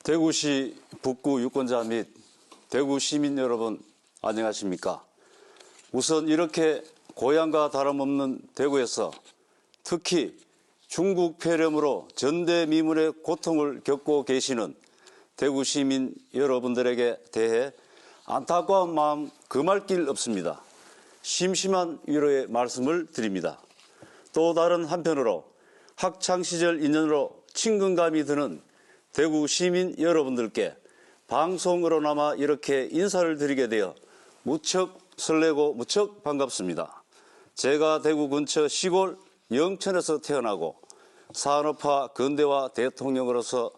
대구시 북구 유권자 및 대구 시민 여러분 안녕하십니까? 우선 이렇게 고향과 다름없는 대구에서 특히 중국 폐렴으로 전대미문의 고통을 겪고 계시는 대구 시민 여러분들에게 대해 안타까운 마음 금할 길 없습니다. 심심한 위로의 말씀을 드립니다. 또 다른 한편으로 학창시절 인연으로 친근감이 드는 대구 시민 여러분들께 방송으로나마 이렇게 인사를 드리게 되어 무척 설레고 무척 반갑습니다. 제가 대구 근처 시골 영천에서 태어나고 산업화 근대화 대통령으로서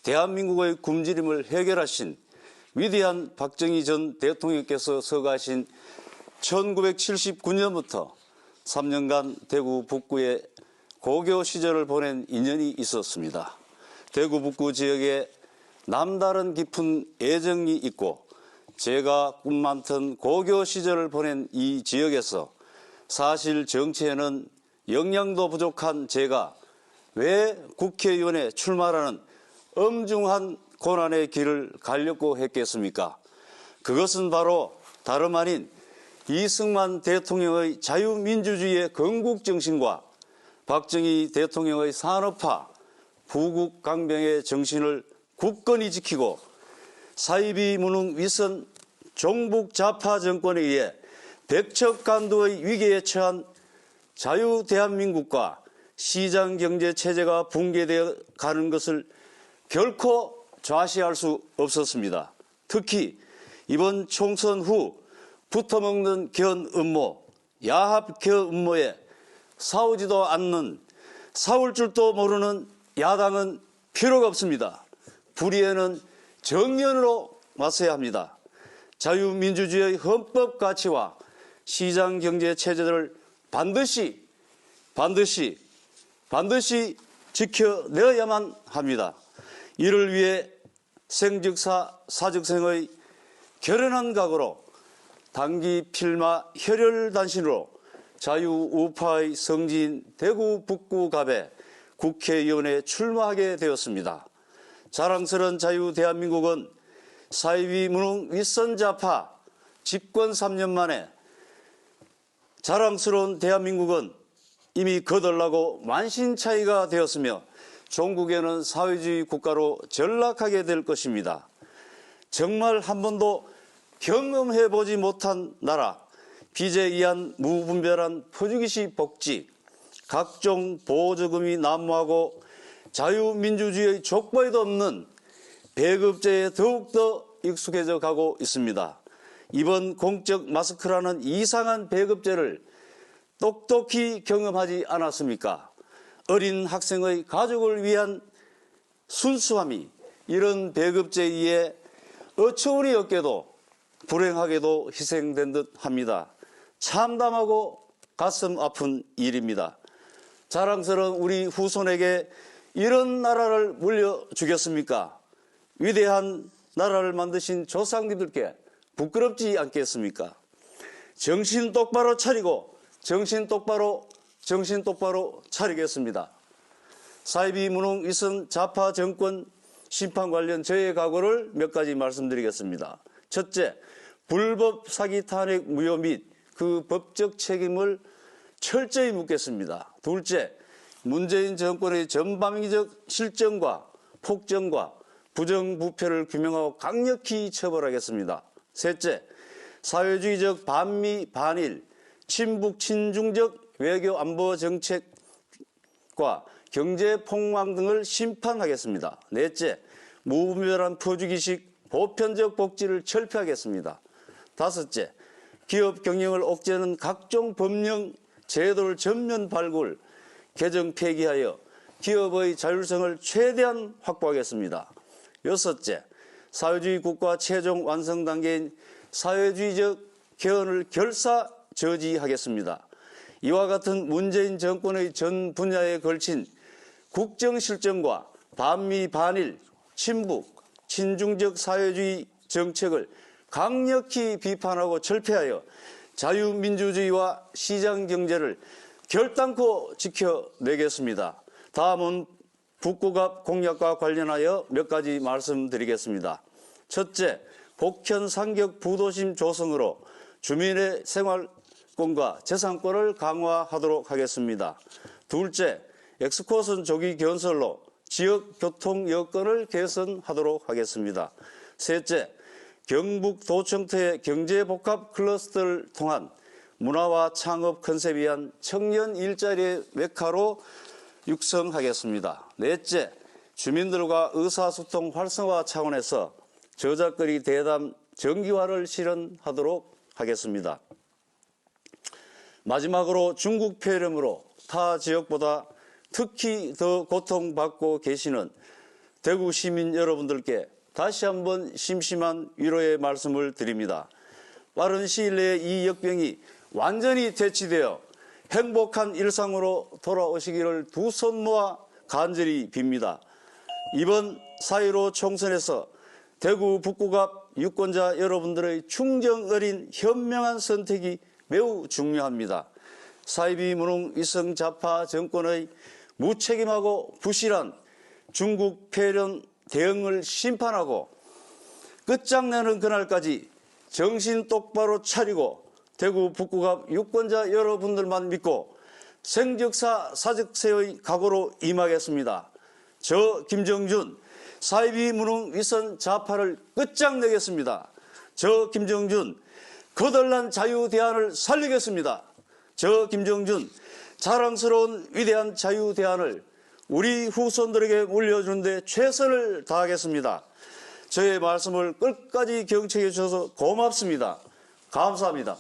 대한민국의 굶주림을 해결하신 위대한 박정희 전 대통령께서 서가신 1979년부터 3년간 대구 북구에 고교 시절을 보낸 인연이 있었습니다. 대구 북구 지역에 남다른 깊은 애정이 있고 제가 꿈 많던 고교 시절을 보낸 이 지역에서 사실 정치에는 역량도 부족한 제가 왜 국회의원에 출마하는 엄중한 고난의 길을 가려고 했겠습니까? 그것은 바로 다름 아닌 이승만 대통령의 자유민주주의의 건국정신과 박정희 대통령의 산업화, 부국강병의 정신을 굳건히 지키고 사이비 무능 윗선 종북 좌파 정권에 의해 백척간두의 위기에 처한 자유 대한민국과 시장경제 체제가 붕괴되어 가는 것을 결코 좌시할 수 없었습니다. 특히 이번 총선 후 붙어먹는 견 음모, 야합 견 음모에 싸우지도 않는 싸울 줄도 모르는 야당은 필요가 없습니다. 불의에는 정면으로 맞서야 합니다. 자유민주주의의 헌법 가치와 시장경제 체제를 반드시 지켜내야만 합니다. 이를 위해 생즉사 사즉생의 결연한 각오로 단기 필마 혈혈단신으로 자유우파의 성지인 대구 북구갑에 국회의원에 출마하게 되었습니다. 자랑스러운 자유 대한민국은 사이비 무능 윗선 좌파 집권 3년 만에 자랑스러운 대한민국은 이미 거덜나고 만신차이가 되었으며 종국에는 사회주의 국가로 전락하게 될 것입니다. 정말 한 번도 경험해보지 못한 나라, 빚에 의한 무분별한 포주기식 복지, 각종 보조금이 난무하고 자유민주주의의 족보에도 없는 배급제에 더욱더 익숙해져 가고 있습니다. 이번 공적 마스크라는 이상한 배급제를 똑똑히 경험하지 않았습니까? 어린 학생의 가족을 위한 순수함이 이런 배급제에 의해 어처구니 없게도 불행하게도 희생된 듯 합니다. 참담하고 가슴 아픈 일입니다. 자랑스러운 우리 후손에게 이런 나라를 물려주겠습니까? 위대한 나라를 만드신 조상님들께 부끄럽지 않겠습니까? 정신 똑바로 차리고 정신 똑바로 차리겠습니다. 사이비 무능 윗선 좌파 정권 심판 관련 저의 각오를 몇 가지 말씀드리겠습니다. 첫째, 불법 사기 탄핵 무효 및 그 법적 책임을 철저히 묻겠습니다. 둘째, 문재인 정권의 전방위적 실정과 폭정과 부정부패를 규명하고 강력히 처벌하겠습니다. 셋째, 사회주의적 반미 반일 친북 친중적 외교 안보 정책과 경제 폭망 등을 심판하겠습니다. 넷째, 무분별한 포주기식 보편적 복지를 철폐하겠습니다. 다섯째, 기업 경영을 옥죄는 각종 법령 제도를 전면 발굴, 개정 폐기하여 기업의 자율성을 최대한 확보하겠습니다. 여섯째, 사회주의 국가 최종 완성 단계인 사회주의적 개헌을 결사 저지하겠습니다. 이와 같은 문재인 정권의 전 분야에 걸친 국정실정과 반미 반일 친북 친중적 사회주의 정책을 강력히 비판하고 철폐하여 자유민주주의와 시장경제를 결단코 지켜내겠습니다. 다음은 북구갑 공약과 관련하여 몇 가지 말씀드리겠습니다. 첫째, 복현 상격 부도심 조성으로 주민의 생활권과 재산권을 강화하도록 하겠습니다. 둘째, 엑스코선 조기 건설로 지역 교통 여건을 개선하도록 하겠습니다. 셋째, 경북도청터의 경제복합 클러스터를 통한 문화와 창업 컨셉에 의한 청년 일자리의 메카로 육성하겠습니다. 넷째, 주민들과 의사소통 활성화 차원에서 저작거리 대담 정기화를 실현하도록 하겠습니다. 마지막으로 중국 폐렴으로 타 지역보다 특히 더 고통받고 계시는 대구 시민 여러분들께 다시 한번 심심한 위로의 말씀을 드립니다. 빠른 시일 내에 이 역병이 완전히 퇴치되어 행복한 일상으로 돌아오시기를 두 손 모아 간절히 빕니다. 이번 4.15 총선에서 대구 북구갑 유권자 여러분들의 충정 어린 현명한 선택이 매우 중요합니다. 사이비 무능 위성 좌파 정권의 무책임하고 부실한 중국 폐렴 대응을 심판하고 끝장내는 그날까지 정신 똑바로 차리고 대구 북구갑 유권자 여러분들만 믿고 생적사 사적세의 각오로 임하겠습니다. 저 김정준 사이비 무능 위선 좌파를 끝장내겠습니다. 저 김정준 거덜난 자유대안을 살리겠습니다. 저 김정준 자랑스러운 위대한 자유대안을 우리 후손들에게 물려주는 데 최선을 다하겠습니다. 저의 말씀을 끝까지 경청해 주셔서 고맙습니다. 감사합니다.